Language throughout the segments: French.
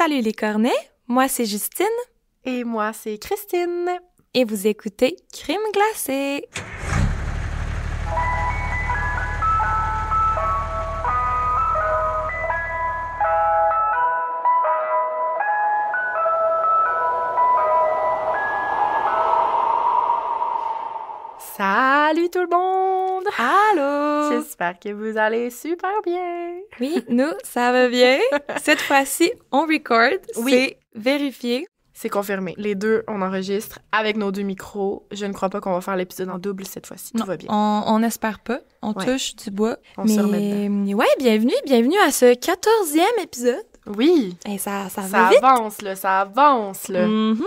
Salut les cornets, moi c'est Justine. Et moi c'est Christine. Et vous écoutez Crime glacé. Salut tout le monde! Allô! J'espère que vous allez super bien! Oui, nous, ça va bien. Cette fois-ci, on record, Oui. C'est vérifié. C'est confirmé. Les deux, on enregistre avec nos deux micros. Je ne crois pas qu'on va faire l'épisode en double cette fois-ci. Tout va bien. On n'espère pas. On Ouais. touche du bois. On se remet dedans. Ouais, bienvenue à ce 14e épisode. Oui! Et ça va Ça vite. ça avance, là. Mhm.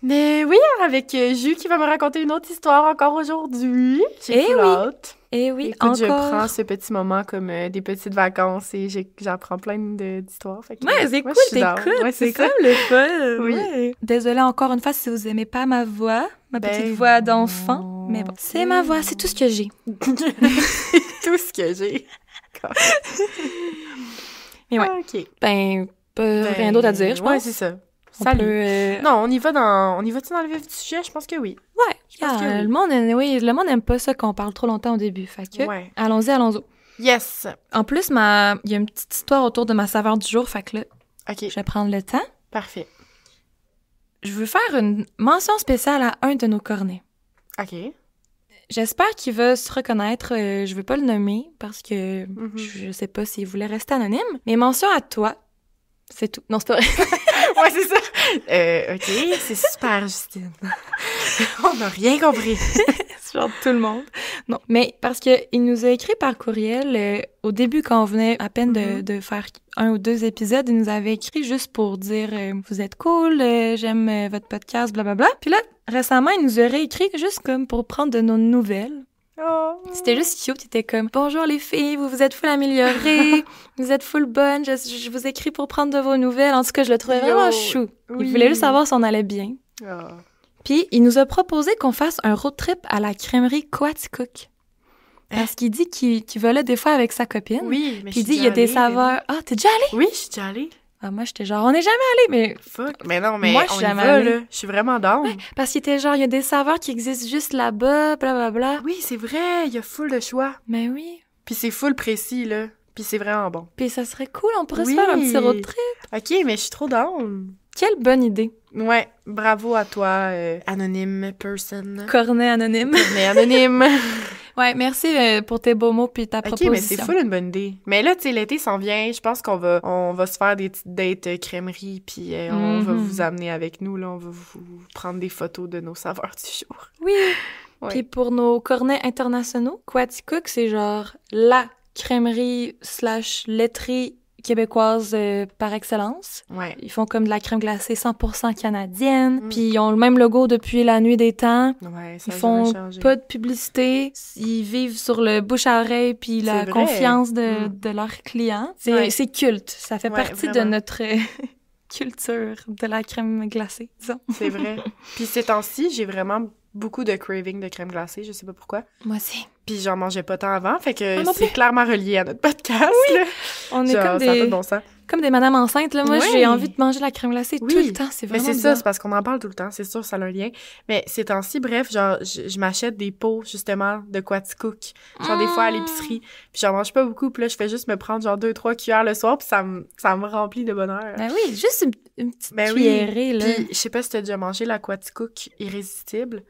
Mais oui, avec Jus qui va me raconter une autre histoire encore aujourd'hui. J'ai Eh full oui. hâte. Et oui, Écoute, je encore. prends ce petit moment comme des petites vacances et j'apprends plein d'histoires. Fait que, Ouais, c'est moi, cool, je suis down. t'écoutes, Ouais, c'est ça. comme le fun. Oui. Ouais. Désolée encore une fois si vous aimez pas ma voix, ma Ben, petite voix d'enfant, non. mais bon, c'est ma voix, c'est tout ce que j'ai. Tout ce que j'ai. Mais ouais, Ah, OK. ben, Ben, rien d'autre à dire, je pense. Ouais, c'est ça. On Salut. peut, Non, on y va dans le vif du sujet? Je pense que oui. Ouais, pense que oui. le monde aime pas ça qu'on parle trop longtemps au début, fait que Ouais. allons-y. Yes. En plus, il y a une petite histoire autour de ma saveur du jour, fait que là, OK. je vais prendre le temps. Parfait. Je veux faire une mention spéciale à un de nos cornets. OK. J'espère qu'il va se reconnaître. Je veux pas le nommer parce que Mhm. je sais pas s'il voulait rester anonyme. Mais mention à toi. C'est tout. Non, c'est pas vrai. Ouais, c'est ça. OK, c'est super, Justine. On n'a rien compris. C'est genre tout le monde. Non, mais parce que il nous a écrit par courriel au début quand on venait à peine de faire 1 ou 2 épisodes. Il nous avait écrit juste pour dire vous êtes cool, j'aime votre podcast, blablabla. Puis là, récemment, il nous a réécrit juste comme pour prendre de nos nouvelles. Oh. C'était juste cute, il était comme « Bonjour les filles, vous êtes full améliorées, vous êtes full bonnes, je vous écris pour prendre de vos nouvelles. » En tout cas, je le trouvais vraiment chou. Oui. Il voulait juste savoir si on allait bien. Oh. Puis, il nous a proposé qu'on fasse un road trip à la crèmerie Coaticook. Parce qu'il dit qu'il volait des fois avec sa copine. Oui, mais Puis il dit il y a des saveurs... Ah, t'es déjà allée? Oui, je suis déjà allée. Ah, moi, j'étais genre, on n'est jamais allé, mais... Fuck. Mais non, mais Moi, je on suis y jamais va, allée. là. Je suis vraiment down. Ouais, parce qu'il était genre, il y a des saveurs qui existent juste là-bas, blablabla. Oui, c'est vrai, il y a full de choix. Mais oui. Puis c'est full précis, là. Puis c'est vraiment bon. Puis ça serait cool, on pourrait Oui. se faire un petit road trip. OK, mais je suis trop down. Quelle bonne idée. Ouais, bravo à toi, anonyme person. Cornet anonyme. Mais anonyme. Ouais, merci pour tes beaux mots puis ta OK, proposition. mais c'est full une bonne idée. Mais là, tu sais, l'été s'en vient. Je pense qu'on va se faire des petites dates crèmerie, puis on va vous amener avec nous, là. On va vous prendre des photos de nos saveurs du jour. Oui. Ouais. Puis pour nos cornets internationaux, Coaticook, c'est genre la crèmerie / laiterie québécoise par excellence. Ouais. Ils font comme de la crème glacée 100% canadienne. Mm. Puis ils ont le même logo depuis la nuit des temps. Ouais, ça Ils a font jamais changé. pas de publicité. Ils vivent sur le bouche à oreille puis la C'est vrai. confiance de Mm. leurs clients. Ouais. C'est culte. Ça fait Ouais, partie de vraiment. notre culture de la crème glacée, disons. C'est vrai. Puis ces temps-ci, j'ai vraiment beaucoup de craving de crème glacée, je sais pas pourquoi. Moi aussi. Puis j'en mangeais pas tant avant, fait que Ah, non c'est plus. clairement relié à notre podcast. Là. On est Genre, comme ça a pas de des, bon sens. comme des madames enceintes. Là. Moi, Oui. j'ai envie de manger la crème glacée Oui. tout le temps. C'est Mais vraiment c'est ça, bizarre. c'est parce qu'on en parle tout le temps, c'est sûr, ça a un lien. Mais ces temps-ci, bref, genre, je m'achète des pots, justement, de Coaticook, genre des fois à l'épicerie, puis j'en mange pas beaucoup, puis là, je fais juste me prendre genre 2-3 cuillères le soir, puis ça me remplit de bonheur. Ben oui, juste une petite Ben oui. cuillerée, là. Puis, je sais pas si t'as déjà mangé la Coaticook irrésistible.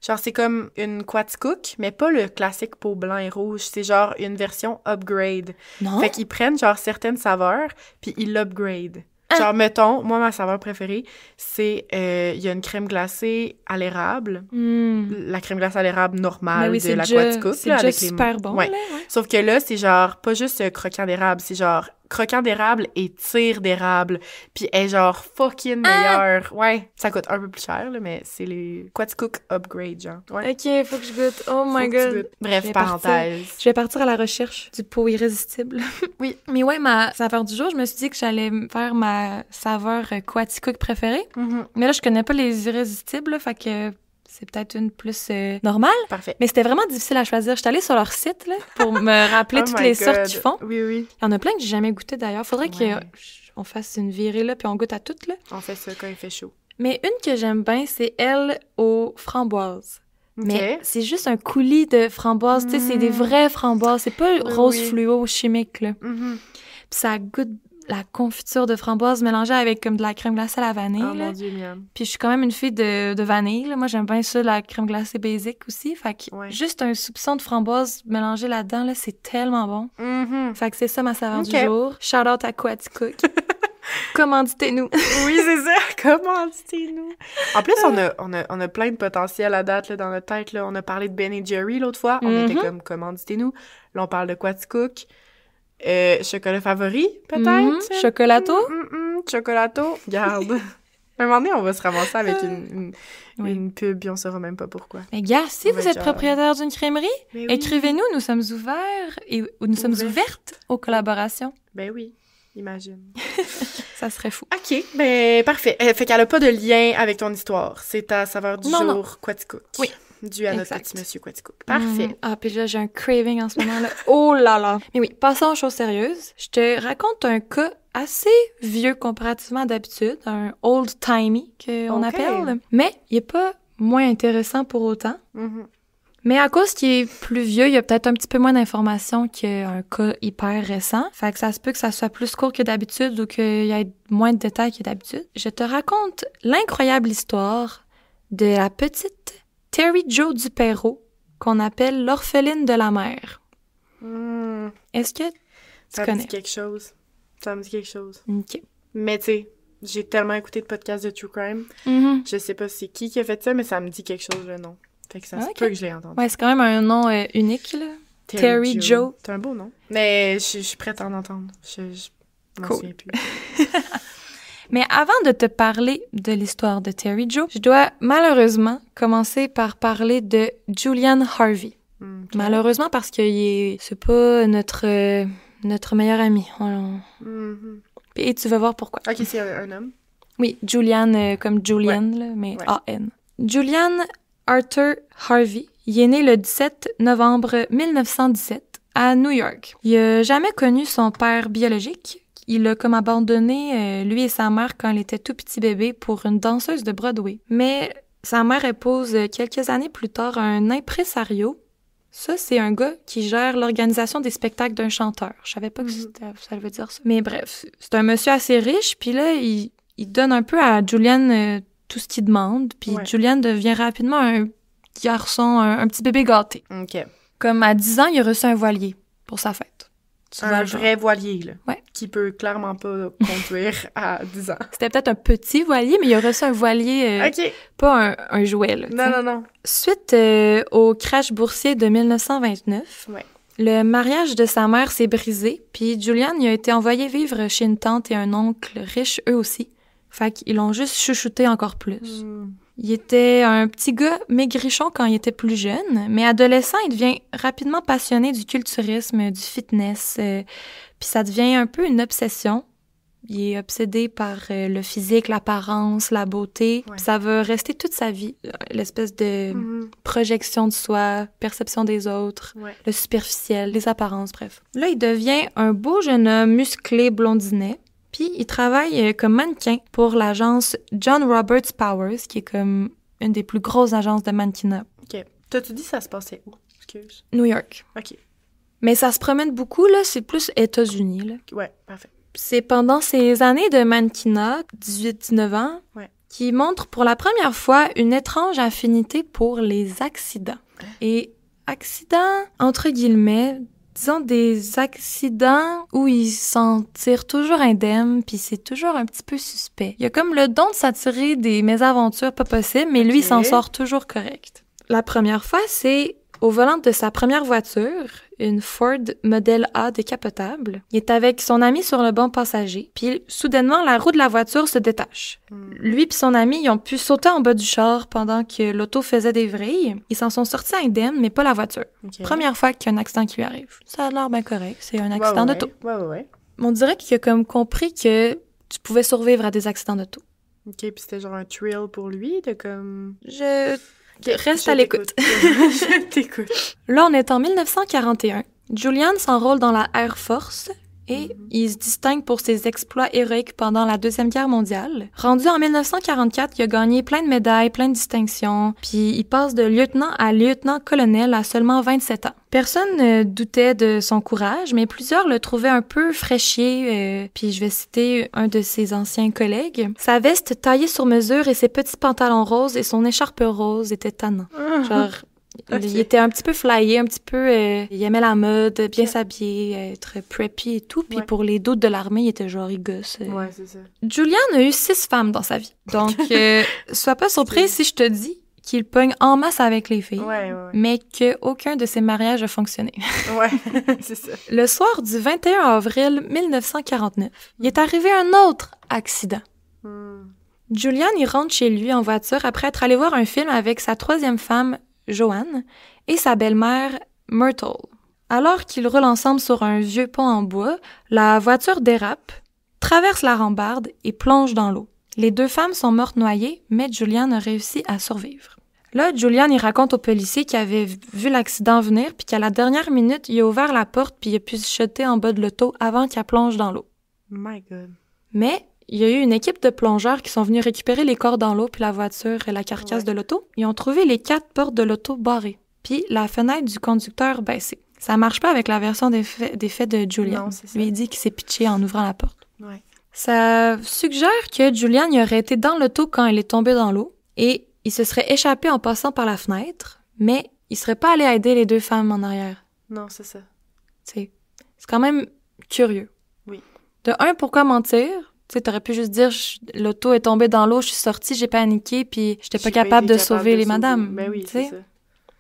Genre, c'est comme une Coaticook, mais pas le classique pot blanc et rouge. C'est genre une version upgrade. Non? Fait qu'ils prennent genre certaines saveurs, puis ils l'upgrade. Ah. Genre, mettons, moi, ma saveur préférée, c'est... Il y a une crème glacée à l'érable. Hmm. La crème glacée à l'érable normale Ben oui, de c'est la déjà, Coaticook. c'est là, déjà avec les... super bon, Ouais. là. Ouais. Sauf que là, c'est genre pas juste croquant d'érable, c'est genre croquant d'érable et tire d'érable. Puis elle est genre fucking meilleure. Ouais, ça coûte un peu plus cher, là, mais c'est les Coaticook Upgrade, genre. Ouais. OK, faut que je goûte. Oh my Faut que tu God. goûtes. Bref, Je vais parenthèse. Je vais partir à la recherche du pot irrésistible. Oui. Mais ouais, ma saveur du jour, je me suis dit que j'allais faire ma saveur Coaticook préférée. Mhm. Mais là, je connais pas les irrésistibles, là, fait que c'est peut-être une plus normale. Parfait. Mais c'était vraiment difficile à choisir. J'étais allée sur leur site là, pour me rappeler Oh toutes my les God. sortes qu'ils font. Oui, oui. Il y en a plein que j'ai jamais goûté d'ailleurs. Faudrait Ouais. que on fasse une virée là, puis on goûte à toutes, là. On fait ça quand il fait chaud. Mais une que j'aime bien, c'est elle aux framboises. OK. Mais c'est juste un coulis de framboises, tu sais, c'est des vraies framboises, c'est pas rose fluo chimique, là. Puis ça goûte la confiture de framboise mélangée avec comme de la crème glacée à la vanille. Oh mon Dieu, miam. Puis je suis quand même une fille de vanille. Là. Moi, j'aime bien ça, la crème glacée basic aussi. Fait que juste un soupçon de framboise mélangé là-dedans, là, c'est tellement bon. Fait que c'est ça ma saveur du jour. Shout out à Quaticook. Commanditez-nous. Oui, c'est ça. Commanditez-nous. En plus, on a plein de potentiel à date là, dans notre tête. Là. On a parlé de Ben & Jerry l'autre fois. On était comme commanditez-nous. Là, on parle de Quaticook. Chocolat favori, peut-être? Chocolato? Chocolato. Garde. Un moment donné, on va se ramasser avec une pub, puis on saura même pas pourquoi. Mais gars, si vous êtes propriétaire d'une crèmerie, écrivez-nous, nous sommes ouverts et nous sommes ouvertes aux collaborations. Ben oui, imagine. Ça serait fou. OK, ben parfait. Fait qu'elle a pas de lien avec ton histoire. C'est ta saveur du jour, Quaticook. Oui. Dû à notre petit monsieur Quaticook. Parfait. Ah, puis là, j'ai un craving en ce moment-là. Oh là là! Mais oui, passons aux choses sérieuses. Je te raconte un cas assez vieux comparativement à d'habitude, un old-timey qu'on appelle. Mais il est pas moins intéressant pour autant. Mais à cause qu'il est plus vieux, il y a peut-être un petit peu moins d'informations qu'un cas hyper récent. Fait que ça se peut que ça soit plus court que d'habitude ou qu'il y ait moins de détails que d'habitude. Je te raconte l'incroyable histoire de la petite Terry Jo Dupéro, qu'on appelle l'orpheline de la mer. Est-ce que tu connais? Ça me dit quelque chose. Ça me dit quelque chose. OK. Mais tu sais, j'ai tellement écouté de podcasts de True Crime. Je sais pas c'est qui a fait ça, mais ça me dit quelque chose, le nom. Fait que ça se peut que je l'ai entendu. Ouais, c'est quand même un nom unique, là. Terry Jo. C'est un beau nom. Mais je suis prête à en entendre. Je m'en souviens plus. Mais avant de te parler de l'histoire de Terry Jo, je dois malheureusement commencer par parler de Julian Harvey. Malheureusement parce que c'est pas notre meilleur ami. Et tu vas voir pourquoi. OK, c'est un homme. Oui, Julian comme Julian, là, mais A-N. Julian Arthur Harvey, il est né le 17 novembre 1917 à New York. Il a jamais connu son père biologique. Il a comme abandonné lui et sa mère quand il était tout petit bébé pour une danseuse de Broadway. Mais sa mère épouse quelques années plus tard un impresario. Ça, c'est un gars qui gère l'organisation des spectacles d'un chanteur. Je savais pas que ça veut dire ça. Mais bref, c'est un monsieur assez riche, puis là, il donne un peu à Julian tout ce qu'il demande, puis Julian devient rapidement un garçon, un petit bébé gâté. OK. Comme à 10 ans, il a reçu un voilier pour sa fête. Un vrai voilier, là. Ouais. Qui peut clairement pas conduire à 10 ans. C'était peut-être un petit voilier, mais il a reçu un voilier, pas un jouet, là. Non. Suite au crash boursier de 1929, le mariage de sa mère s'est brisé, puis Julian il a été envoyé vivre chez une tante et un oncle riches, eux aussi. Fait qu'ils l'ont juste chouchouté encore plus. Il était un petit gars maigrichon quand il était plus jeune, mais adolescent, il devient rapidement passionné du culturisme, du fitness, puis ça devient un peu une obsession. Il est obsédé par le physique, l'apparence, la beauté. Puis ça va rester toute sa vie, l'espèce de projection de soi, perception des autres, le superficiel, les apparences, bref. Là, il devient un beau jeune homme musclé, blondinet. Puis il travaille comme mannequin pour l'agence John Roberts Powers, qui est comme une des plus grosses agences de mannequinat. OK. T'as-tu dit ça se passait où? Excuse. New York. OK. Mais ça se promène beaucoup, là. C'est plus États-Unis, là. Ouais, parfait. C'est pendant ces années de mannequinat, 18-19 ans, qu'il montre pour la première fois une étrange affinité pour les accidents. Et accidents, entre guillemets, disons des accidents où il s'en tire toujours indemne, puis c'est toujours un petit peu suspect. Il a comme le don de s'attirer des mésaventures pas possibles, mais lui, il s'en sort toujours correct. La première fois, c'est au volant de sa première voiture, une Ford Model A décapotable. Il est avec son ami sur le banc passager, puis soudainement, la roue de la voiture se détache. Lui et son ami, ils ont pu sauter en bas du char pendant que l'auto faisait des vrilles. Ils s'en sont sortis indemnes, mais pas la voiture. Première fois qu'il y a un accident qui lui arrive. Ça a l'air bien correct, c'est un accident d'auto. Ouais. On dirait qu'il a comme compris que tu pouvais survivre à des accidents d'auto. OK, puis c'était genre un thrill pour lui, de comme... Reste à l'écoute. Je t'écoute. Là, on est en 1941. Julian s'enrôle dans la Air Force, et il se distingue pour ses exploits héroïques pendant la Deuxième Guerre mondiale. Rendu en 1944, il a gagné plein de médailles, plein de distinctions, puis il passe de lieutenant à lieutenant-colonel à seulement 27 ans. Personne ne doutait de son courage, mais plusieurs le trouvaient un peu fraîchier, puis je vais citer un de ses anciens collègues. Sa veste taillée sur mesure et ses petits pantalons roses et son écharpe rose étaient tannants. Genre... Okay. Il était un petit peu flyé, un petit peu... il aimait la mode, bien s'habiller, être preppy et tout. Puis pour les doutes de l'armée, il était genre, il gosse. Ouais, c'est ça. Julian a eu 6 femmes dans sa vie. Donc, sois pas surpris si je te dis qu'il pogne en masse avec les filles, mais qu'aucun de ses mariages a fonctionné. Ouais, c'est ça. Le soir du 21 avril 1949, il est arrivé un autre accident. Julian, il rentre chez lui en voiture après être allé voir un film avec sa 3e femme, Joanne, et sa belle-mère, Myrtle. Alors qu'ils roulent ensemble sur un vieux pont en bois, la voiture dérape, traverse la rambarde et plonge dans l'eau. Les 2 femmes sont mortes noyées, mais Julian a réussi à survivre. Là, Julian, il raconte au policier qu'il avait vu l'accident venir, puis qu'à la dernière minute, il a ouvert la porte puis il a pu se jeter en bas de l'auto avant qu'elle plonge dans l'eau. My God. Mais... il y a eu une équipe de plongeurs qui sont venus récupérer les corps dans l'eau puis la voiture et la carcasse de l'auto. Ils ont trouvé les 4 portes de l'auto barrées, puis la fenêtre du conducteur baissée. Ça marche pas avec la version des faits de Julian. Non, c'est ça. Lui, il dit qu'il s'est pitché en ouvrant la porte. Ouais. Ça suggère que Julian il aurait été dans l'auto quand il est tombé dans l'eau et il se serait échappé en passant par la fenêtre, mais il serait pas allé aider les 2 femmes en arrière. Non, c'est ça. C'est quand même curieux. Oui. De un, pourquoi mentir? Tu sais, t'aurais pu juste dire, l'auto est tombée dans l'eau, je suis sortie, j'ai paniqué, puis j'étais pas capable de sauver les madames. Mais oui, c'est ça.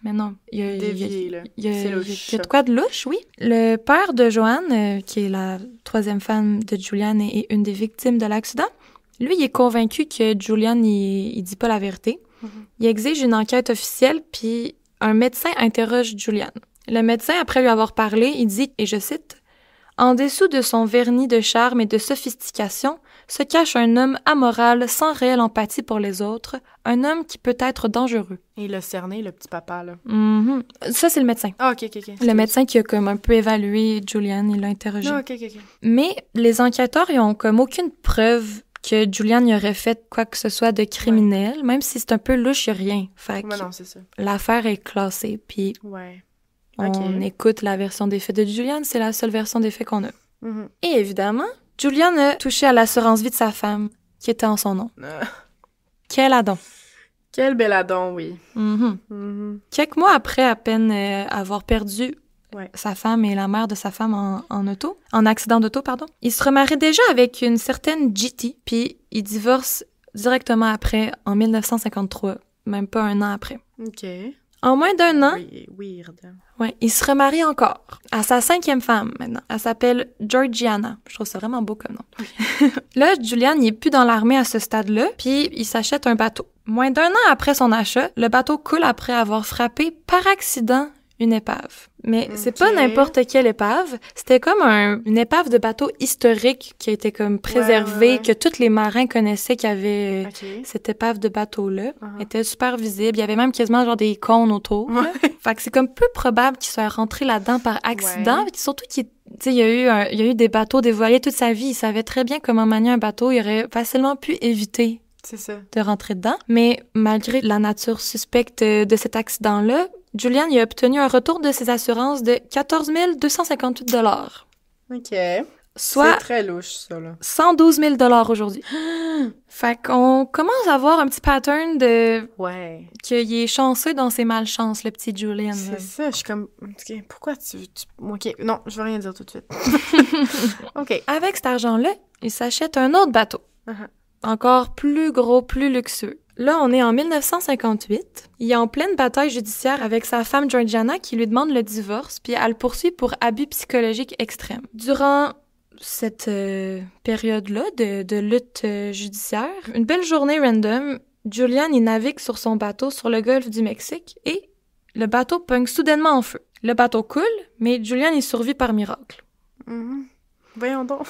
Mais non, il y a de quoi de louche, oui. Le père de Joanne, qui est la 3e femme de Julian et une des victimes de l'accident, lui, il est convaincu que Julian, il dit pas la vérité. Il exige une enquête officielle, puis un médecin interroge Julian. Le médecin, après lui avoir parlé, il dit, et je cite, « En dessous de son vernis de charme et de sophistication se cache un homme amoral sans réelle empathie pour les autres, un homme qui peut être dangereux. » Et il a cerné, le petit papa, là. Ça, c'est le médecin. Ah, OK. Le médecin qui a comme un peu évalué Julian, il l'a interrogé. Ah, OK. Mais les enquêteurs, ils ont comme aucune preuve que Julian y aurait fait quoi que ce soit de criminel, même si c'est un peu louche, il n'y a rien. Fait que non, c'est ça. l'affaire est classée, puis on écoute la version des faits de Julian, c'est la seule version des faits qu'on a. Et évidemment, Julian a touché à l'assurance-vie de sa femme, qui était en son nom. Quel adon! Quel bel adon, oui. Quelques mois après à peine avoir perdu sa femme et la mère de sa femme en accident d'auto, il se remarie déjà avec une certaine GT, puis il divorce directement après, en 1953, même pas un an après. OK. En moins d'1 an, weird. Il se remarie encore à sa 5e femme maintenant. Elle s'appelle Georgiana. Je trouve ça vraiment beau comme nom. Là, Julian, il est plus dans l'armée à ce stade-là, puis il s'achète un bateau. Moins d'1 an après son achat, le bateau coule après avoir frappé par accident une épave. Mais c'est pas n'importe quelle épave. C'était comme une épave de bateau historique qui a été comme préservée, que tous les marins connaissaient qu'il y avait cette épave de bateau-là. Elle était super visible. Il y avait même quasiment genre des cônes autour. Fait que c'est comme peu probable qu'il soit rentré là-dedans par accident. Surtout qu'il y a eu des bateaux dévoilés toute sa vie. Il savait très bien comment manier un bateau. Il aurait facilement pu éviter de rentrer dedans. Mais malgré la nature suspecte de cet accident-là, Julian a obtenu un retour de ses assurances de 14 258 $. OK. Soit c'est très louche, ça, là. 112 000 $ aujourd'hui. Fait qu'on commence à voir un petit pattern de... qu'il est chanceux dans ses malchances, le petit Julian. C'est ça, je suis comme... Okay, pourquoi tu... OK, non, je vais rien dire tout de suite. OK. Avec cet argent-là, il s'achète un autre bateau. Encore plus gros, plus luxueux. Là, on est en 1958. Il est en pleine bataille judiciaire avec sa femme Georgiana qui lui demande le divorce, puis elle le poursuit pour abus psychologiques extrêmes. Durant cette période-là de lutte judiciaire, une belle journée random, Julian il navigue sur son bateau sur le golfe du Mexique et le bateau pogne soudainement en feu. Le bateau coule, mais Julian il survit par miracle. Voyons donc.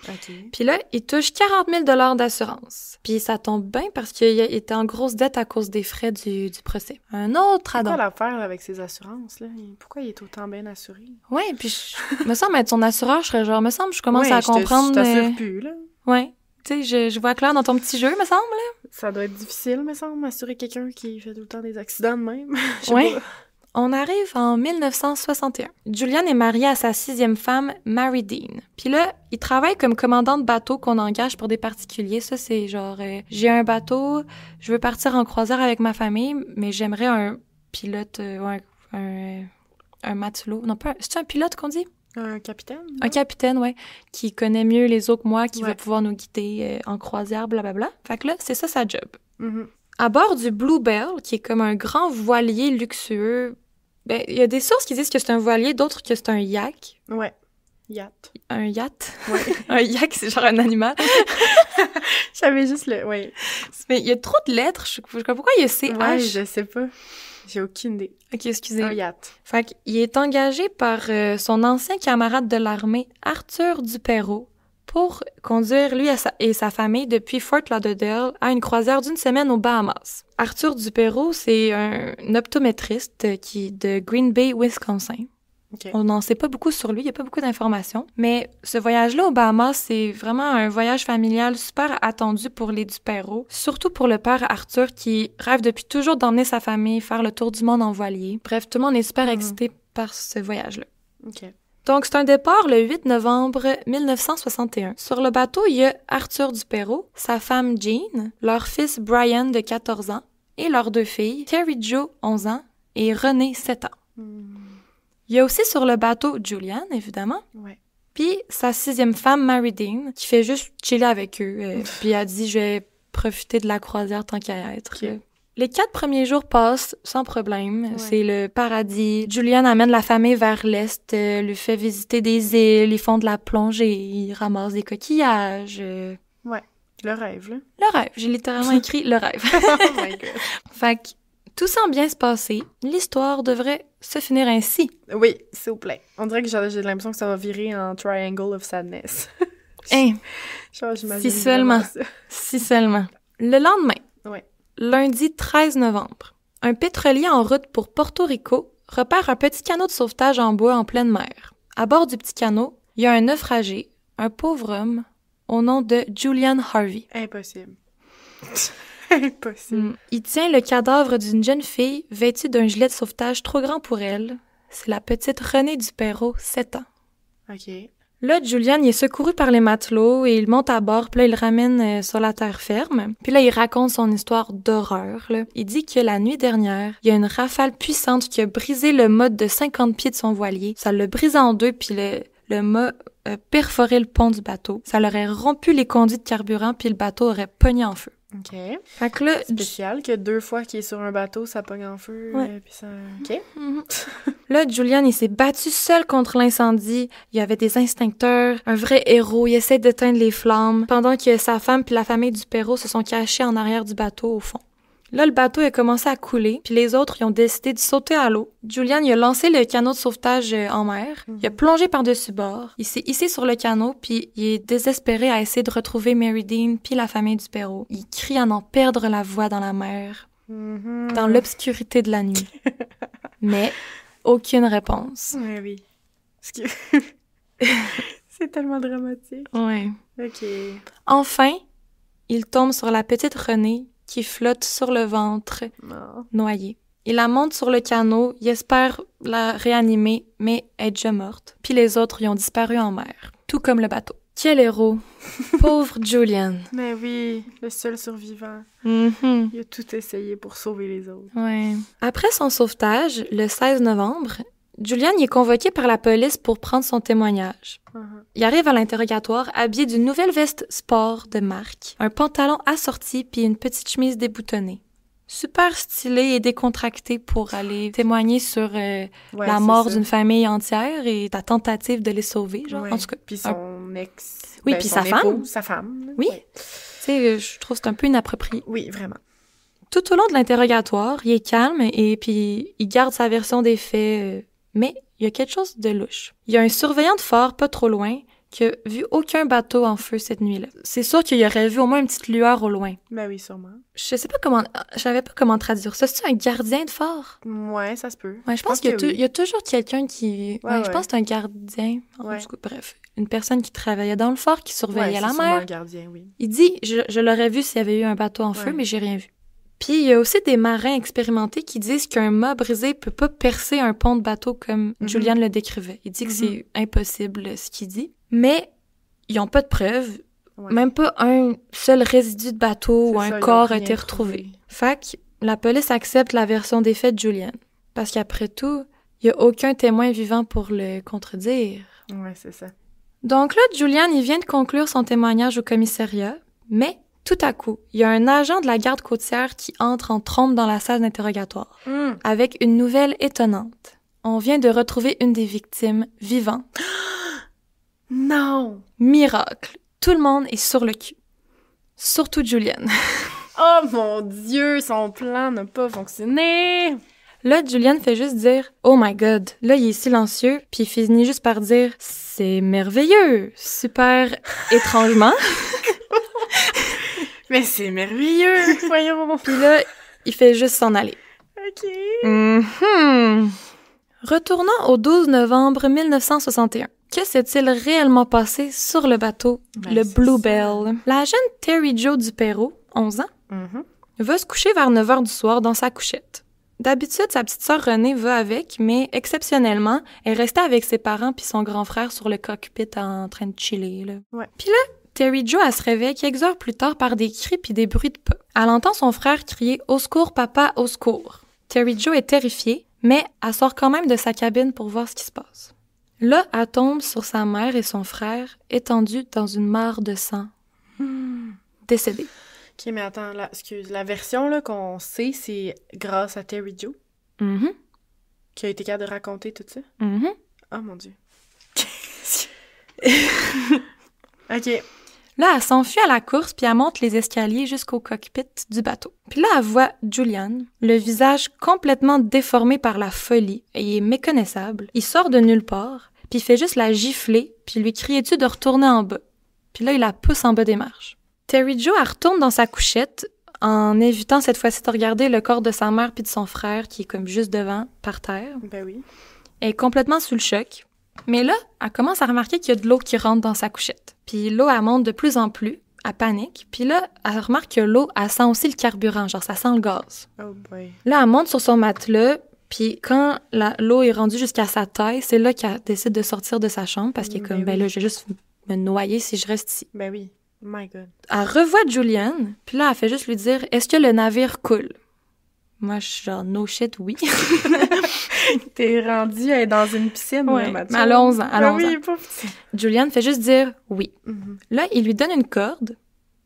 OK. Puis là, il touche 40 000 d'assurance. Puis ça tombe bien parce qu'il était en grosse dette à cause des frais du procès. Un autre addon. Pourquoi l'affaire là, avec ses assurances, là? Pourquoi il est autant bien assuré? Ouais, puis me semble être son assureur, je serais genre, me semble, je commence à comprendre... Je t'assure plus, là. Ouais. Tu sais, je vois clair dans ton petit jeu, me semble. Ça doit être difficile, me semble, assurer quelqu'un qui fait tout le temps des accidents de même. Je sais Ouais. pas. On arrive en 1961. Julian est marié à sa 6e femme, Mary Dean. Puis là, il travaille comme commandant de bateau qu'on engage pour des particuliers. Ça, c'est genre, j'ai un bateau, je veux partir en croisière avec ma famille, mais j'aimerais un pilote, un matelot. Non, pas c'est un pilote qu'on dit? Un capitaine? Un capitaine, ouais, qui connaît mieux les eaux que moi, qui Ouais. va pouvoir nous guider en croisière, blablabla. Fait que là, c'est ça sa job. Mhm. À bord du Bluebell, qui est comme un grand voilier luxueux, ben, il y a des sources qui disent que c'est un voilier, d'autres que c'est un yak. Ouais. Yacht. Un yacht? Ouais. Un yak, c'est genre un animal. J'avais juste le... Ouais. Mais il y a trop de lettres. Je sais pas pourquoi il y a CH. Ouais, je sais pas. J'ai aucune idée. Ok, excusez. Un yacht. Fait qu'il est engagé par son ancien camarade de l'armée, Arthur Duperreault, pour conduire lui et sa famille depuis Fort Lauderdale à une croisière d'une semaine aux Bahamas. Arthur Duperreault, c'est un optométriste de Green Bay, Wisconsin. OK. On n'en sait pas beaucoup sur lui, il n'y a pas beaucoup d'informations. Mais ce voyage-là aux Bahamas, c'est vraiment un voyage familial super attendu pour les Duperreault, surtout pour le père Arthur qui rêve depuis toujours d'emmener sa famille faire le tour du monde en voilier. Bref, tout le monde est super excité par ce voyage-là. OK. Donc, c'est un départ le 8 novembre 1961. Sur le bateau, il y a Arthur Duperreault, sa femme Jean, leur fils Brian de 14 ans et leurs 2 filles, Terry Jo, 11 ans, et Renée, 7 ans. Il y a aussi sur le bateau Julian, évidemment, Ouais. puis sa 6e femme, Mary Dean, qui fait juste chiller avec eux. Puis elle dit « Je vais profiter de la croisière tant qu'à y être. Ok. » Les 4 premiers jours passent sans problème. Ouais. C'est le paradis. Julian amène la famille vers l'est, lui fait visiter des îles, ils font de la plongée, ils ramassent des coquillages. Ouais. Le rêve, là. Le rêve. J'ai littéralement écrit « le rêve ». Oh my God. Fait que tout semble bien se passer. L'histoire devrait se finir ainsi. Oui, s'il vous plaît. On dirait que j'ai l'impression que ça va virer en Triangle of Sadness. Hein, Genre, j'imagine si seulement. vraiment ça. Si seulement. Le lendemain, Ouais. lundi 13 novembre, un pétrolier en route pour Porto Rico repère un petit canot de sauvetage en bois en pleine mer. À bord du petit canot, il y a un naufragé, un pauvre homme, au nom de Julian Harvey. Impossible. Impossible. Il tient le cadavre d'une jeune fille vêtue d'un gilet de sauvetage trop grand pour elle. C'est la petite Renée Duperreault, 7 ans. OK. Là, Julian, il est secouru par les matelots et il monte à bord, puis là, il le ramène sur la terre ferme. Puis là, il raconte son histoire d'horreur, là. Il dit que la nuit dernière, il y a une rafale puissante qui a brisé le mât de 50 pieds de son voilier. Ça l'a brisé en deux, puis le mât a perforé le pont du bateau. Ça leur aurait rompu les conduits de carburant, puis le bateau aurait pogné en feu. OK. Fait que là, Spécial que 2 fois qu'il est sur un bateau, ça pogne en feu. Ouais. Puis ça... OK. Là, Julian, il s'est battu seul contre l'incendie. Il y avait des instincteurs, un vrai héros. Il essaie d'éteindre les flammes, pendant que sa femme puis la famille Duperreault se sont cachés en arrière du bateau, au fond. Là, le bateau a commencé à couler, puis les autres, ils ont décidé de sauter à l'eau. Julian, il a lancé le canot de sauvetage en mer. Il a plongé par-dessus bord. Il s'est hissé sur le canot, puis il est désespéré à essayer de retrouver Mary Dean puis la famille Duperreault. Il crie à n'en perdre la voix dans la mer, dans l'obscurité de la nuit. Mais aucune réponse. Ouais, oui. Parce que... C'est tellement dramatique. Ouais. OK. Enfin, il tombe sur la petite Renée qui flotte sur le ventre, Non. noyée. Il la monte sur le canot, il espère la réanimer, mais elle est déjà morte. Puis les autres y ont disparu en mer, tout comme le bateau. Quel héros! Pauvre Julian! Mais oui, le seul survivant. Mhm. Il a tout essayé pour sauver les autres. Ouais. Après son sauvetage, le 16 novembre, Julian y est convoqué par la police pour prendre son témoignage. Il arrive à l'interrogatoire habillé d'une nouvelle veste sport de marque, un pantalon assorti puis une petite chemise déboutonnée. Super stylé et décontracté pour aller témoigner sur Ouais, la c'est mort ça. d'une famille entière et ta tentative de les sauver, genre. Ouais. En tout cas, Puis son ex... Oui, ben, puis son sa femme. épouse, sa femme. là. Oui. Ouais. tu sais, je trouve que c'est un peu inapproprié. Oui, vraiment. Tout au long de l'interrogatoire, il est calme et puis il garde sa version des faits, mais il y a quelque chose de louche. Il y a un surveillant de phare pas trop loin qu'il a vu aucun bateau en feu cette nuit-là. C'est sûr qu'il aurait vu au moins une petite lueur au loin. Ben oui, sûrement. Je savais pas comment traduire ça. C'est un gardien de phare? Ouais, ça se peut. Ouais, je pense qu'il y a toujours quelqu'un qui... Ouais. Je pense que c'est un gardien. Ouais. En tout cas, bref, une personne qui travaillait dans le fort, qui surveillait la c'est mer. un gardien, oui. Il dit, je l'aurais vu s'il y avait eu un bateau en feu, mais j'ai rien vu. Puis il y a aussi des marins expérimentés qui disent qu'un mât brisé peut pas percer un pont de bateau comme Julian le décrivait. Il dit que c'est impossible ce qu'il dit. Mais ils ont pas de preuves. Ouais. Même pas un seul résidu de bateau ou un corps a été retrouvé. Fait que la police accepte la version des faits de Julian. Parce qu'après tout, il y a aucun témoin vivant pour le contredire. Ouais, c'est ça. Donc là, Julian, il vient de conclure son témoignage au commissariat, mais tout à coup, il y a un agent de la garde côtière qui entre en trompe dans la salle d'interrogatoire avec une nouvelle étonnante. On vient de retrouver une des victimes vivante. Non! Miracle! Tout le monde est sur le cul. Surtout Julian. Oh mon Dieu, son plan n'a pas fonctionné! Là, Julian fait juste dire « Oh my God ». Là, il est silencieux, puis il finit juste par dire « C'est merveilleux, super étrangement ». Mais c'est merveilleux, voyons. Puis là, il fait juste s'en aller. OK. Retournons au 12 novembre 1961. Que s'est-il réellement passé sur le bateau, le Bluebell? La jeune Terry Jo Dupéro, 11 ans, va se coucher vers 9h du soir dans sa couchette. D'habitude, sa petite sœur Renée va avec, mais exceptionnellement, elle restait avec ses parents puis son grand frère sur le cockpit en train de chiller. Là. Ouais. Puis là, Terry Jo, elle se réveille quelques heures plus tard par des cris puis des bruits de pas. Elle entend son frère crier « Au secours, papa, au secours ». Terry Jo est terrifiée, mais elle sort quand même de sa cabine pour voir ce qui se passe. Là, elle tombe sur sa mère et son frère, étendus dans une mare de sang, décédés. OK, mais attends, la version là, qu'on sait, c'est grâce à Terry Jo qui a été capable de raconter tout ça? Oh mon Dieu. OK. Là, elle s'enfuit à la course, puis elle monte les escaliers jusqu'au cockpit du bateau. Puis là, elle voit Julian, le visage complètement déformé par la folie et méconnaissable. Il sort de nulle part, puis il fait juste la gifler, puis lui crier dessus de retourner en bas. Puis là, il la pousse en bas des marches. Terry Jo, elle retourne dans sa couchette, en évitant cette fois-ci de regarder le corps de sa mère puis de son frère, qui est comme juste devant, par terre. Ben oui. Elle est complètement sous le choc. Mais là, elle commence à remarquer qu'il y a de l'eau qui rentre dans sa couchette. Puis l'eau, elle monte de plus en plus. Elle panique. Puis là, elle remarque que l'eau, elle sent aussi le carburant. Genre, ça sent le gaz. Oh boy. Là, elle monte sur son matelas. Puis quand l'eau est rendue jusqu'à sa taille, c'est là qu'elle décide de sortir de sa chambre. Parce qu'elle est comme, ben là, je vais juste me noyer si je reste ici. Ben oui. My God. Elle revoit Julian. Puis là, elle fait juste lui dire, est-ce que le navire coule? Moi, je suis genre, no shit, oui. T'es rendue à être dans une piscine, ouais, Mathieu. Mais elle a 11 ans. Oui, pas petit. Julian fait juste dire oui. Là, il lui donne une corde.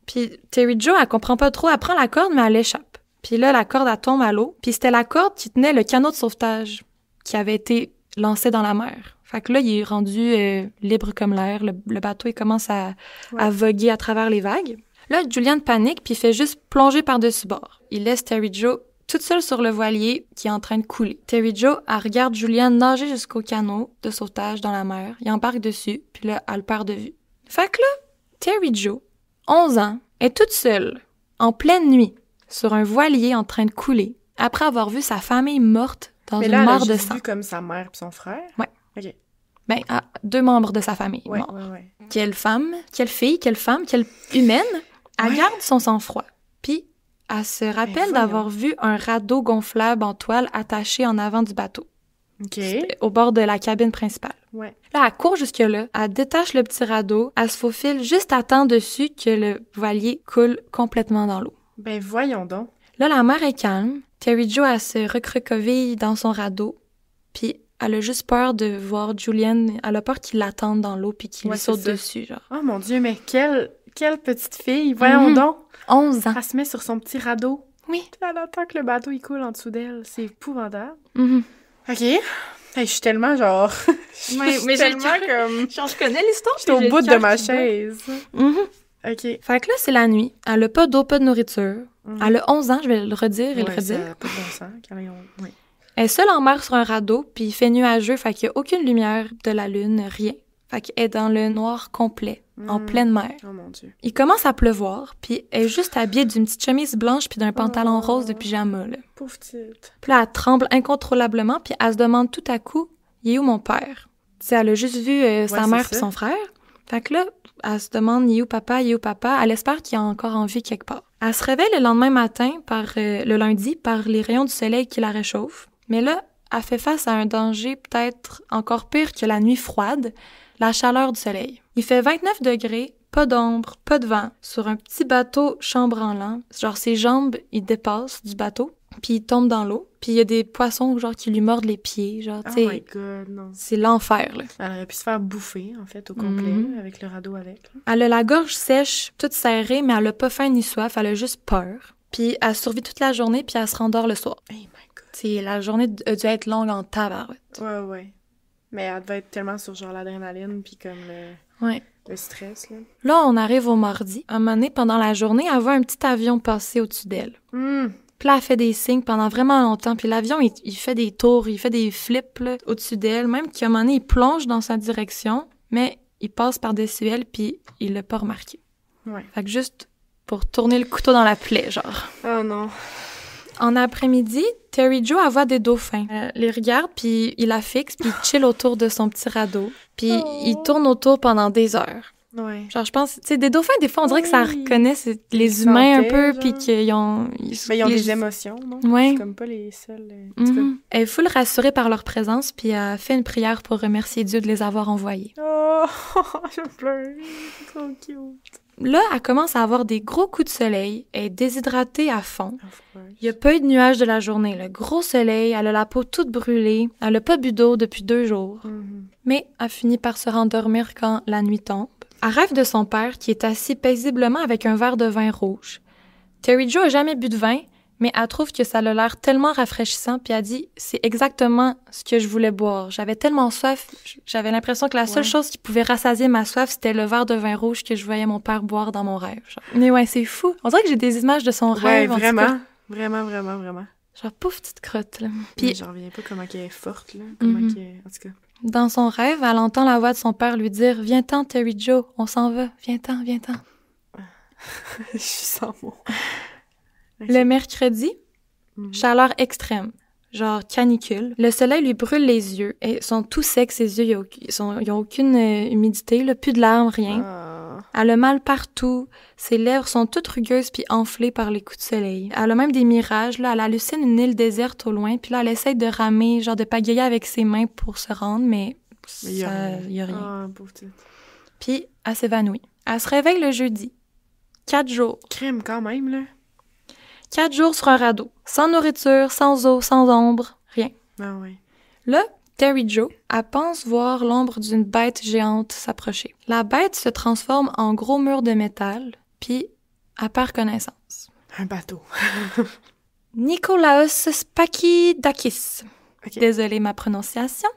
Puis Terry Jo, elle comprend pas trop. Elle prend la corde, mais elle échappe. Puis là, la corde, elle tombe à l'eau. Puis c'était la corde qui tenait le canot de sauvetage qui avait été lancé dans la mer. Fait que là, il est rendu libre comme l'air. Le bateau, il commence à voguer à travers les vagues. Là, Julian panique, puis il fait juste plonger par-dessus bord. Il laisse Terry Jo toute seule sur le voilier qui est en train de couler. Terry Jo, elle regarde Julian nager jusqu'au canot de sauvetage dans la mer. Il embarque dessus, puis là, elle le perd de vue. Fait que là, Terry Jo, 11 ans, est toute seule, en pleine nuit, sur un voilier en train de couler, après avoir vu sa famille morte dans une mare de sang. Mais là, elle a vu comme sa mère et son frère? Ouais. OK. Ben, 2 membres de sa famille morts. Ouais. Quelle femme, quelle fille, quelle femme, quelle humaine, elle garde son sang-froid. Puis, elle se rappelle d'avoir vu un radeau gonflable en toile attaché en avant du bateau. OK. Au bord de la cabine principale. Ouais. Là, elle court jusque-là, elle détache le petit radeau, elle se faufile juste à temps dessus que le voilier coule complètement dans l'eau. Ben voyons donc. Là, la mer est calme. Terry Jo, elle se recroqueville dans son radeau, puis elle a juste peur de voir Julian. Elle a peur qu'il l'attende dans l'eau puis qu'il lui saute dessus, genre. Oh mon Dieu, mais quelle petite fille! Voyons donc! 11 ans. Elle se met sur son petit radeau. Oui. Puis elle attend que le bateau, il coule en dessous d'elle. C'est épouvantable. OK. Hey, je suis tellement, genre... mais je suis tellement comme... Genre, je connais l'histoire. Je suis au bout de ma chaise. OK. Fait que là, c'est la nuit. Elle a pas d'eau, pas de nourriture. Elle a 11 ans, je vais le redire et le redire. Ça a pas de bon sens. Elle est seule en mer sur un radeau, puis il fait nuageux, fait qu'il y a aucune lumière de la lune, rien. Fait qu'elle est dans le noir complet, en pleine mer. Oh mon Dieu. Il commence à pleuvoir, puis elle est juste habillée d'une petite chemise blanche puis d'un pantalon rose de pyjama, là. Pauvre petite. Puis là, elle tremble incontrôlablement, puis elle se demande tout à coup, « Il est où mon père? » Tu sais, elle a juste vu sa mère puis son frère. Fait que là, elle se demande, « Il est où papa? Il est où papa? » Elle espère qu'il est encore en vie quelque part. Elle se réveille le lendemain matin, le lundi, par les rayons du soleil qui la réchauffent. Mais là, elle fait face à un danger peut-être encore pire que la nuit froide, la chaleur du soleil. Il fait 29 degrés, pas d'ombre, pas de vent, sur un petit bateau chambranlant. Genre, ses jambes, ils dépassent du bateau, puis il tombe dans l'eau. Puis il y a des poissons, genre, qui lui mordent les pieds, genre, tu sais. Oh my God, non. C'est l'enfer, là. Elle aurait pu se faire bouffer, en fait, au complet, là, avec le radeau avec. Là. Elle a la gorge sèche, toute serrée, mais elle a pas faim ni soif, elle a juste peur. Puis elle survit toute la journée, puis elle se rendort le soir. Oh my God. T'sais, la journée a dû être longue en tabarouette. Ouais. Mais elle devait être tellement sur genre l'adrénaline puis comme le stress, là. Là, on arrive au mardi. Un moment donné, pendant la journée, elle voit un petit avion passer au-dessus d'elle. Puis là, elle fait des signes pendant vraiment longtemps. Puis l'avion, il fait des tours, il fait des flips là, au-dessus d'elle. Même qu'à un moment donné, il plonge dans sa direction, mais il passe par-dessus elle, puis il l'a pas remarqué. Ouais. Fait que juste pour tourner le couteau dans la plaie, genre. Oh non. En après-midi, Terry Jo, elle voit des dauphins. Elle les regarde, puis il la fixe, puis il chill autour de son petit radeau. Puis il tourne autour pendant des heures. Ouais. Genre, je pense, tu sais, des dauphins, des fois, on dirait que ça reconnaît les Ils humains un sentaient, peu, genre. puis qu'ils ont... Ben, ils ont des émotions, non? Ouais. C'est comme pas les seuls... en tout cas. Elle est full rassurée par leur présence, puis elle fait une prière pour remercier Dieu de les avoir envoyés. Oh, je pleure. C'est trop cute. Là, elle commence à avoir des gros coups de soleil. Elle est déshydratée à fond. Il y a pas eu de nuages de la journée. Le gros soleil, elle a la peau toute brûlée. Elle a pas bu d'eau depuis 2 jours. Mais elle finit par se rendormir quand la nuit tombe. Elle rêve de son père qui est assis paisiblement avec un verre de vin rouge. Terry Jo a jamais bu de vin, mais elle trouve que ça a l'air tellement rafraîchissant, puis elle dit « C'est exactement ce que je voulais boire. J'avais tellement soif, j'avais l'impression que la seule chose qui pouvait rassasier ma soif, c'était le verre de vin rouge que je voyais mon père boire dans mon rêve. » Mais ouais, c'est fou. On dirait que j'ai des images de son rêve. Ouais, vraiment. Vraiment. Genre, pauvre petite crotte, là. Puis, j'en reviens pas comment qu'elle est forte, là. Comment qu'elle est... En tout cas... Dans son rêve, elle entend la voix de son père lui dire « Viens-t'en, Terry Jo, on s'en va. Viens-t'en. » Je suis sans mots. Okay. Le mercredi, chaleur extrême, genre canicule. Le soleil lui brûle les yeux et sont tout secs, ses yeux. Ils n'ont aucune humidité, là, plus de larmes, rien. Elle a mal partout. Ses lèvres sont toutes rugueuses puis enflées par les coups de soleil. Elle a même des mirages. Là, elle hallucine une île déserte au loin. Puis là, elle essaie de ramer, genre de pagayer avec ses mains pour se rendre, mais il y a rien. Pauvre petite. Puis elle s'évanouit. Elle se réveille le jeudi. 4 jours. Crème quand même, là. 4 jours sur un radeau. Sans nourriture, sans eau, sans ombre, rien. Ah ouais. Là, Terry Jo, elle pense voir l'ombre d'une bête géante s'approcher. La bête se transforme en gros mur de métal, puis elle perd connaissance. Un bateau. Nikolaos Spakidakis. Okay. Désolée ma prononciation.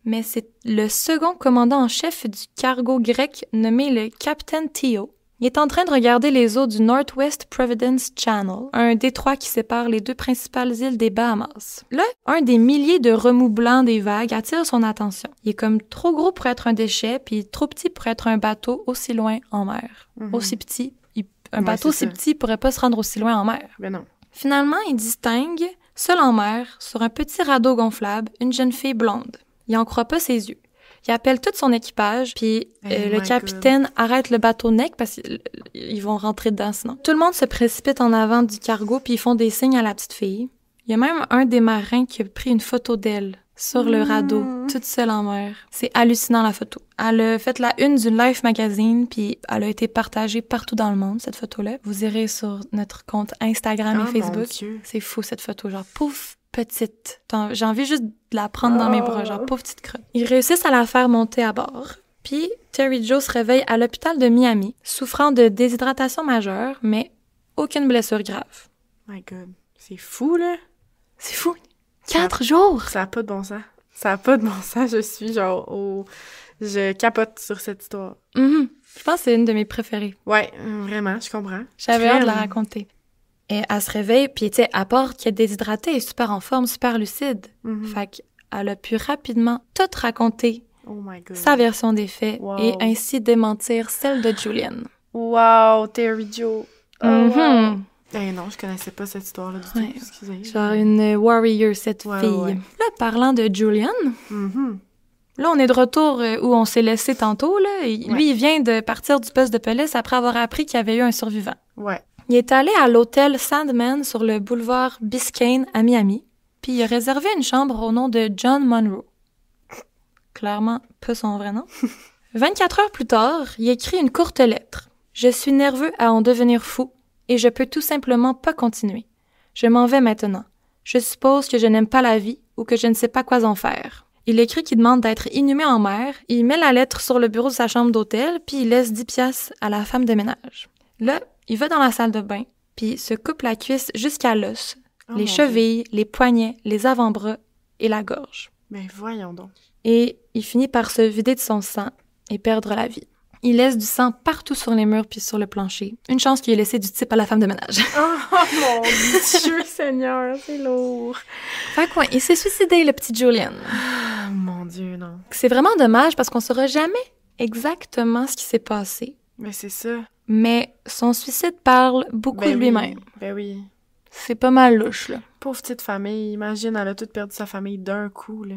Mais c'est le second commandant en chef du cargo grec nommé le Captain Theo. Il est en train de regarder les eaux du Northwest Providence Channel, un détroit qui sépare les 2 principales îles des Bahamas. Là, un des milliers de remous blancs des vagues attire son attention. Il est comme trop gros pour être un déchet, puis trop petit pour être un bateau aussi loin en mer. Aussi petit, un bateau aussi petit pourrait pas se rendre aussi loin en mer. Ben non. Finalement, il distingue, seul en mer, sur un petit radeau gonflable, une jeune fille blonde. Il en croit pas ses yeux. Il appelle tout son équipage, puis le capitaine arrête le bateau nec parce qu'ils vont rentrer dedans sinon. Tout le monde se précipite en avant du cargo, puis ils font des signes à la petite fille. Il y a même un des marins qui a pris une photo d'elle sur le radeau, toute seule en mer. C'est hallucinant, la photo. Elle a fait la une du Life magazine, puis elle a été partagée partout dans le monde, cette photo-là. Vous irez sur notre compte Instagram et Facebook. C'est fou, cette photo. Genre, pouf, petite. J'ai envie juste de la prendre dans mes bras, genre pauvre petite crotte. Ils réussissent à la faire monter à bord. Puis Terry Jo se réveille à l'hôpital de Miami, souffrant de déshydratation majeure, mais aucune blessure grave. My God. C'est fou, là. C'est fou. 4 jours! Ça a pas de bon sens. Ça a pas de bon sens. Je suis genre je capote sur cette histoire. Je pense que c'est une de mes préférées. Ouais, vraiment, je comprends. J'avais hâte de la raconter. Et elle se réveille, puis tu sais, à part qu'elle est déshydratée, elle est super en forme, super lucide. Fait qu'elle a pu rapidement tout raconter Oh my God. sa version des faits Wow. et ainsi démentir celle de Julian. Wow, Terry Jo. Oh, Mhm. wow. Eh non, je connaissais pas cette histoire-là du tout. Ouais. Excusez. Genre une warrior, cette Ouais, fille. ouais. Là, parlant de Julian, Mhm. là, on est de retour où on s'est laissé tantôt. Là. Et lui, il vient de partir du poste de police après avoir appris qu'il y avait eu un survivant. Ouais. Il est allé à l'hôtel Sandman sur le boulevard Biscayne à Miami, puis il a réservé une chambre au nom de John Monroe. Clairement, pas son vrai nom. 24 heures plus tard, il écrit une courte lettre. « Je suis nerveux à en devenir fou et je peux tout simplement pas continuer. Je m'en vais maintenant. Je suppose que je n'aime pas la vie ou que je ne sais pas quoi en faire. » Il écrit qu'il demande d'être inhumé en mer, il met la lettre sur le bureau de sa chambre d'hôtel, puis il laisse 10 piastres à la femme de ménage. Là, il va dans la salle de bain, puis se coupe la cuisse jusqu'à l'os, Oh, les mon chevilles, les poignets, les avant-bras et la gorge. Mais voyons donc. Et il finit par se vider de son sang et perdre la vie. Il laisse du sang partout sur les murs puis sur le plancher. Une chance qu'il ait laissé du type à la femme de ménage. Oh mon Dieu Seigneur, c'est lourd. Fait quoi, il s'est suicidé, le petit Julian. Oh mon Dieu, non. C'est vraiment dommage parce qu'on saura jamais exactement ce qui s'est passé. Mais c'est ça. Mais son suicide parle beaucoup de lui-même. Oui. Ben oui. C'est pas mal louche, là. Pauvre petite famille. Imagine, elle a toute perdu sa famille d'un coup, là.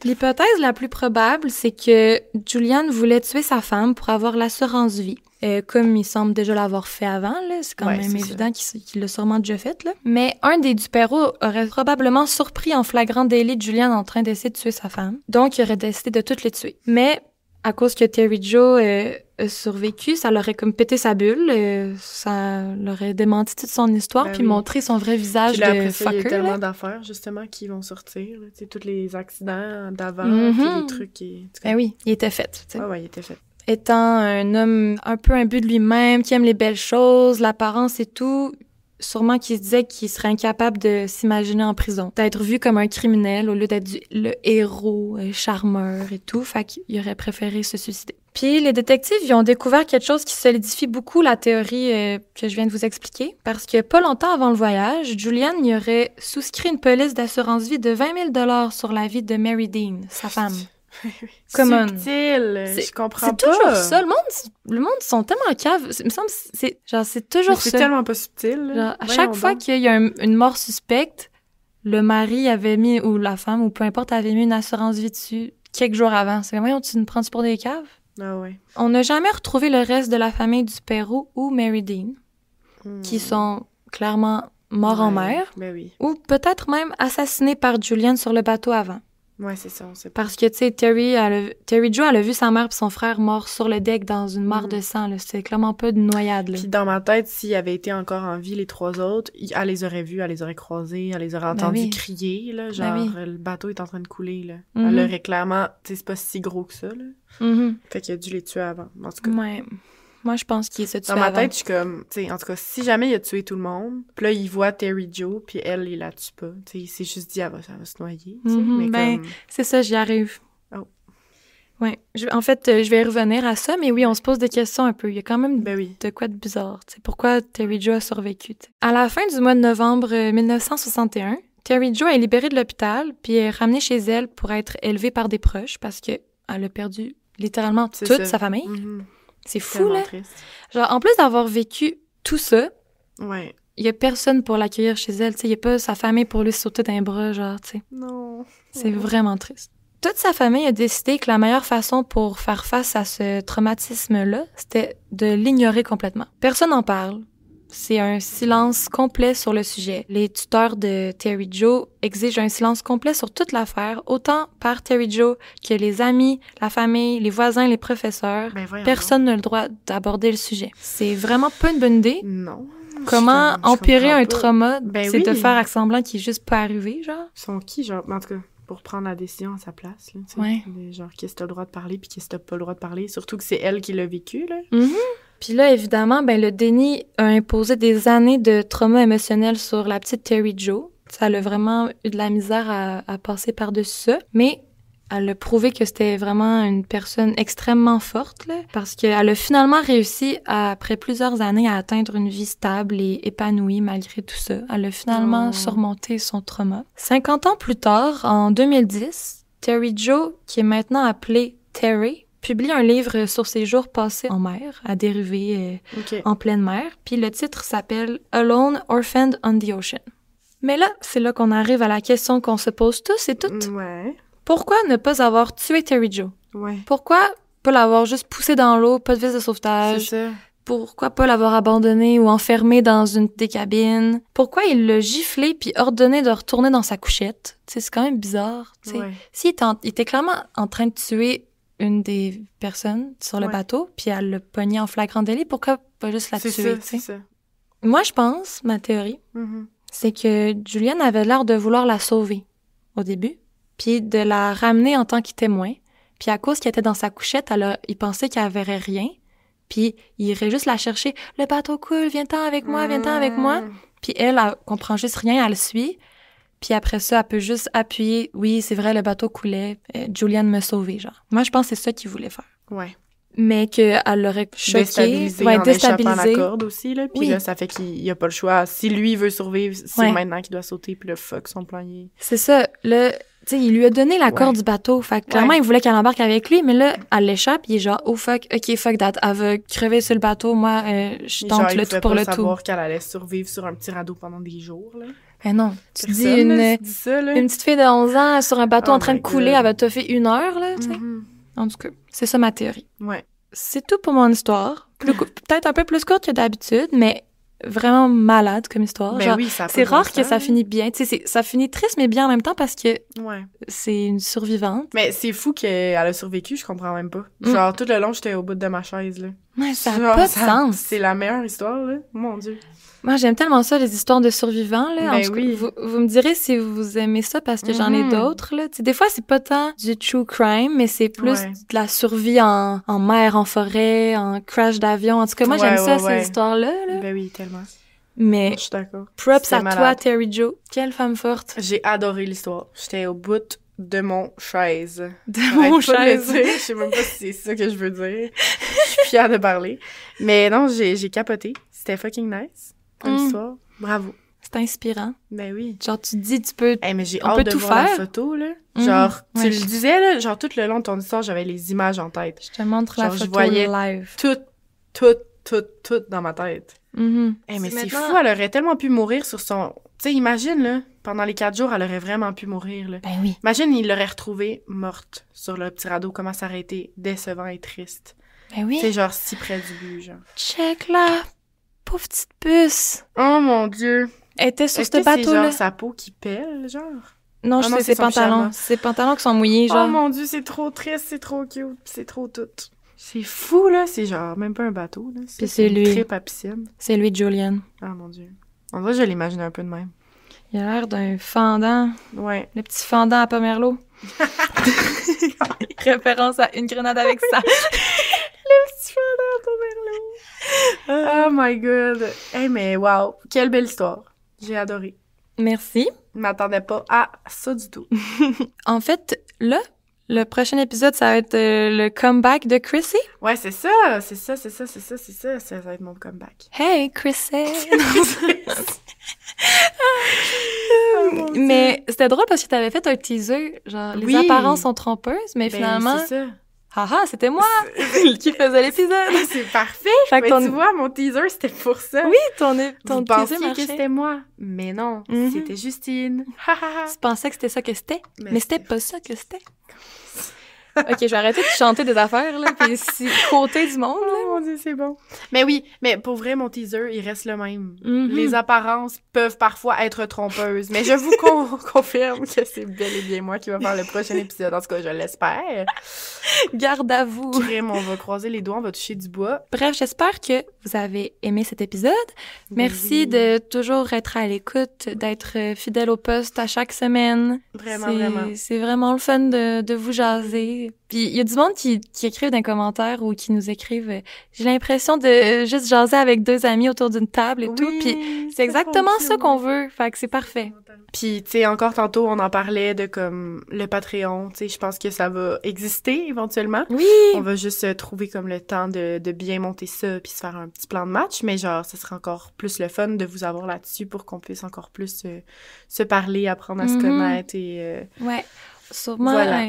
L'hypothèse la plus probable, c'est que Julian voulait tuer sa femme pour avoir l'assurance vie. Comme il semble déjà l'avoir fait avant, là, c'est quand même évident qu'il l'a sûrement déjà fait, là. Mais un des Duperreault aurait probablement surpris en flagrant délit Julian en train d'essayer de tuer sa femme. Donc, il aurait décidé de toutes les tuer. Mais à cause que Terry Jo a survécu, ça l'aurait comme pété sa bulle, ça l'aurait démenti toute son histoire, Ben puis oui. montré son vrai visage Puis là, de après ça, il y a fucker, tellement là. d'affaires, justement, qui vont sortir. Tu sais, tous les accidents d'avant, Mhm. puis les trucs qui... Ben oui, il était fait, tu sais. Ouais, il était fait. Étant un homme un peu imbu de lui-même, qui aime les belles choses, l'apparence et tout, sûrement qu'il se disait qu'il serait incapable de s'imaginer en prison, d'être vu comme un criminel au lieu d'être le héros, charmeur et tout, fait qu'il aurait préféré se suicider. Puis les détectives, ils ont découvert quelque chose qui solidifie beaucoup la théorie que je viens de vous expliquer, parce que pas longtemps avant le voyage, Julian y aurait souscrit une police d'assurance-vie de 20 000 $ sur la vie de Mary Dean, sa femme. Come on. Subtil, je comprends C'est pas. toujours ça. Le monde sont tellement caves. Il me semble que c'est toujours Mais c'est ça. tellement pas subtil. là. Genre, à Voyons chaque fois donc. qu'il y a une mort suspecte, le mari avait mis, ou la femme, ou peu importe, avait mis une assurance vie dessus quelques jours avant. C'est voyons, tu nous prends pour des caves? Ah ouais. On n'a jamais retrouvé le reste de la famille Duperreault ou Mary Dean, Hmm. qui sont clairement morts en Ouais, mer, Ben oui. ou peut-être même assassinés par Julian sur le bateau avant. Ouais, c'est ça, on sait pas. Parce que, tu sais, Terry Jo, elle a vu sa mère et son frère morts sur le deck dans une mare de sang, là. C'est clairement pas de noyade, là. Puis dans ma tête, s'il avait été encore en vie, les trois autres, elle les aurait vus, elle les aurait croisés, elle les aurait entendus oui. crier, là, genre, oui. le bateau est en train de couler, là. Mhm. Elle aurait clairement, tu sais, c'est pas si gros que ça, là. Mhm. Fait qu'il a dû les tuer avant, en tout cas. Ouais. Moi, je pense qu'il se tue Dans ma avant. tête, je suis comme, tu sais, en tout cas, si jamais il a tué tout le monde, puis là, il voit Terry Jo, puis elle, il la tue pas. Tu sais, il s'est juste dit, elle va se noyer, tu sais, Mhm, mais ben, comme... C'est ça, j'y arrive. Oh. Ouais. En fait, je vais y revenir à ça, mais oui, on se pose des questions un peu. Il y a quand même Ben oui. de quoi de bizarre. Tu sais, pourquoi Terry Jo a survécu? T'sais. À la fin du mois de novembre 1961, Terry Jo est libérée de l'hôpital puis est ramenée chez elle pour être élevée par des proches parce que elle a perdu littéralement C'est toute ça. sa famille. Mhm. C'est fou, Tellement là. triste. Genre, en plus d'avoir vécu tout ça, Ouais. il y a personne pour l'accueillir chez elle. Tu sais, il y a pas sa famille pour lui sauter d'un bras, genre, tu sais. Non. C'est vraiment triste. Toute sa famille a décidé que la meilleure façon pour faire face à ce traumatisme-là, c'était de l'ignorer complètement. Personne n'en parle. C'est un silence complet sur le sujet. Les tuteurs de Terry Jo exigent un silence complet sur toute l'affaire, autant par Terry Jo que les amis, la famille, les voisins, les professeurs. Ben voyons Personne n'a le droit d'aborder le sujet. C'est vraiment pas une bonne idée. donc. Non. Comment Je empirer comprends un pas. trauma, Ben c'est de oui. faire semblant qu'il est juste pas arrivé, genre? Ils sont qui, genre, en tout cas, pour prendre la décision à sa place, là, tu sais. Ouais. Genre, qu'est-ce que t'as le droit de parler, puis qu'est-ce que t'as pas le droit de parler, surtout que c'est elle qui l'a vécu, là. Mhm. Puis là, évidemment, ben le déni a imposé des années de trauma émotionnel sur la petite Terry Jo. Ça a vraiment eu de la misère à passer par-dessus ça. Mais elle a prouvé que c'était vraiment une personne extrêmement forte, là, parce qu'elle a finalement réussi, après plusieurs années, à atteindre une vie stable et épanouie malgré tout ça. Elle a finalement Oh. surmonté son trauma. 50 ans plus tard, en 2010, Terry Jo, qui est maintenant appelé Terry, publie un livre sur ses jours passés en mer, à dériver en pleine mer, puis le titre s'appelle « Alone, Orphaned on the Ocean ». Mais là, c'est là qu'on arrive à la question qu'on se pose tous et toutes. Ouais. Pourquoi ne pas avoir tué Terry Jo? Ouais. Pourquoi pas l'avoir juste poussé dans l'eau, pas de vis de sauvetage? C'est ça. Pourquoi pas l'avoir abandonné ou enfermé dans une des cabines? Pourquoi il l'a giflé puis ordonné de retourner dans sa couchette? Tu sais, c'est quand même bizarre. Tu sais. Ouais. S'il était clairement en train de tuer une des personnes sur le bateau, puis elle l'a pogné en flagrant délit, pourquoi pas juste la tuer? C'est ça. Moi, je pense, ma théorie, c'est que Julian avait l'air de vouloir la sauver au début, puis de la ramener en tant que témoin. Puis à cause qu'elle était dans sa couchette, il pensait qu'elle verrait rien. Puis il irait juste la chercher. « Le bateau coule, viens-t'en avec moi, viens-t'en avec moi. » Puis elle comprend juste rien, elle le suit. Puis après ça, elle peut juste appuyer. « Oui, c'est vrai, le bateau coulait. Julian me sauvait, genre. » Moi, je pense que c'est ça qu'il voulait faire. Ouais. Mais qu'elle l'aurait choqué. Déstabilisé en échappant la corde aussi, là. Puis là, ça fait qu'il a pas le choix. Si lui veut survivre, c'est maintenant qu'il doit sauter. Puis là, fuck, son plan, C'est ça. Là, tu sais, il lui a donné la corde du bateau. Fait que clairement, il voulait qu'elle embarque avec lui. Mais là, elle l'échappe. Il est genre, oh fuck, ok, fuck that. Elle va crever sur le bateau. Moi, je tente le tout pour le tout. Il savoir qu'elle allait survivre sur un petit radeau pendant des jours, là. Ben non. Tu dis une petite fille de 11 ans sur un bateau en train de couler, elle va te faire 1 heure, là, tu sais. En tout cas, c'est ça ma théorie. Ouais. C'est tout pour mon histoire. Peut-être un peu plus courte que d'habitude, mais vraiment malade comme histoire. Ben genre, oui, ça c'est rare que ça finit bien. Tu sais, ça finit triste, mais bien en même temps parce que c'est une survivante. Mais c'est fou qu'elle a survécu, je comprends même pas. Genre, tout le long, j'étais au bout de ma chaise, là. Ouais, ça n'a pas de sens. C'est la meilleure histoire, là. Mon Dieu. Moi, j'aime tellement ça, les histoires de survivants, là. Ben en tout cas, vous me direz si vous aimez ça, parce que j'en ai d'autres, là. Tu sais, des fois, c'est pas tant du true crime, mais c'est plus de la survie en mer, en forêt, en crash d'avion. En tout cas, moi, j'aime ça, ces histoires-là, là. Ben oui, tellement. Mais, je suis d'accord. Props à toi, Terry Jo. Quelle femme forte. J'ai adoré l'histoire. J'étais au bout de mon chaise. De mon chaise. Je sais même pas si c'est ça que je veux dire. Je suis fière de parler. Mais non, j'ai capoté. C'était fucking nice. Comme histoire. Bravo. C'est inspirant. Ben oui. Genre, tu te dis, tu peux. Mais j'ai hâte de voir la photo, là. Genre, tu le disais, là, genre, tout le long de ton histoire, j'avais les images en tête. Je te montre la photo je voyais live. Tout dans ma tête. Mais c'est fou, elle aurait tellement pu mourir sur son... Tu sais, imagine, là, pendant les 4 jours, elle aurait vraiment pu mourir, là. Ben oui. Imagine, il l'aurait retrouvée morte sur le petit radeau, comment ça aurait été décevant et triste. Ben oui. Tu sais, genre, si près du but, genre. Check là! Pauvre petite puce! Oh mon Dieu! Elle était sur ce bateau-là. c'est genre sa peau qui pèle, genre? Non, je sais, ses pantalons. Ses pantalons qui sont mouillés, genre. Oh mon Dieu, c'est trop triste, c'est trop cute, c'est trop tout. C'est fou, là. C'est genre même pas un bateau, là. C'est lui. Une trip à piscine. C'est lui, Julian. Oh mon Dieu. En vrai, je l'imagine un peu de même. Il a l'air d'un fendant. Ouais. Le petit fendant à Pomerleau. Référence à Une grenade avec ça. Le petit fendant à Pomerleau. Oh my god. Hey, mais wow. Quelle belle histoire. J'ai adoré. Merci. Je m'attendais pas à ça du tout. En fait, là, le prochain épisode, ça va être le comeback de Chrissy. Ouais, c'est ça. Ça va être mon comeback. Hey, Chrissy! Mais c'était drôle parce que t'avais fait un teaser, genre, les apparences sont trompeuses, mais finalement... c'est ça. Haha, c'était moi qui faisais l'épisode. C'est parfait. Mais tu vois, mon teaser, c'était pour ça. Oui, ton Vous teaser pensiez que c'était moi. Mais non, c'était Justine. Tu pensais que c'était ça que c'était, mais c'était pas ça que c'était. Ok, je vais arrêter de chanter des affaires, là, pis côté du monde, là. Oh mon Dieu, c'est bon. Mais oui, mais pour vrai, mon teaser, il reste le même. Les apparences peuvent parfois être trompeuses, mais je vous confirme que c'est bel et bien moi qui va faire le prochain épisode. En tout cas, je l'espère. Garde à vous. Crème, on va croiser les doigts, on va toucher du bois. Bref, j'espère que vous avez aimé cet épisode. Merci de toujours être à l'écoute, d'être fidèle au poste à chaque semaine. Vraiment. C'est vraiment le fun de vous jaser. Puis il y a du monde qui écrivent dans les commentaires ou qui nous écrivent j'ai l'impression de juste jaser avec 2 amis autour d'une table et tout, puis c'est exactement ça qu'on veut, fait que c'est parfait. Puis tu sais, encore tantôt on en parlait de comme le Patreon, tu sais, je pense que ça va exister éventuellement. Oui! On va juste trouver comme le temps de bien monter ça puis se faire un petit plan de match, mais genre ça serait encore plus le fun de vous avoir là-dessus pour qu'on puisse encore plus se parler, apprendre à se connaître et Ouais. sûrement, Voilà.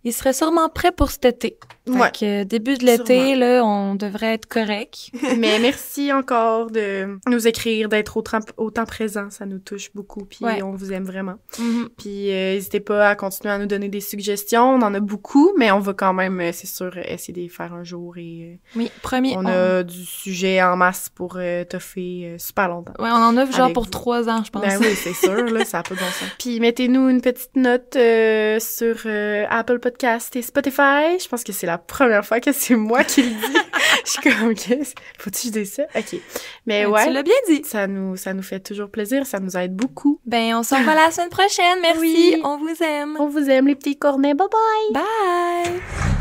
Il serait sûrement prêt pour cet été. Ouais. Fait que début de l'été, Sûrement. là, on devrait être correct. Mais merci encore de nous écrire, d'être autant présents. Ça nous touche beaucoup, puis Ouais. on vous aime vraiment. Mhm. Puis n'hésitez pas à continuer à nous donner des suggestions. On en a beaucoup, mais on va quand même, c'est sûr, essayer de les faire un jour. Et Oui, promis. on a du sujet en masse pour toffer super longtemps. Ouais, on en a genre Avec pour vous. 3 ans, je pense. Ben oui, c'est sûr, là, ça a pas de bon sens. Puis mettez-nous une petite note sur Apple Podcast et Spotify. Je pense que c'est la première fois que c'est moi qui le dis. Je suis comme, OK, faut-tu que je dise ça? OK. Mais ouais, Tu l'as bien dit. ça nous fait toujours plaisir, ça nous aide beaucoup. Ben, on se revoit la semaine prochaine. Merci. Oui. On vous aime. On vous aime, les petits cornets. Bye bye! Bye!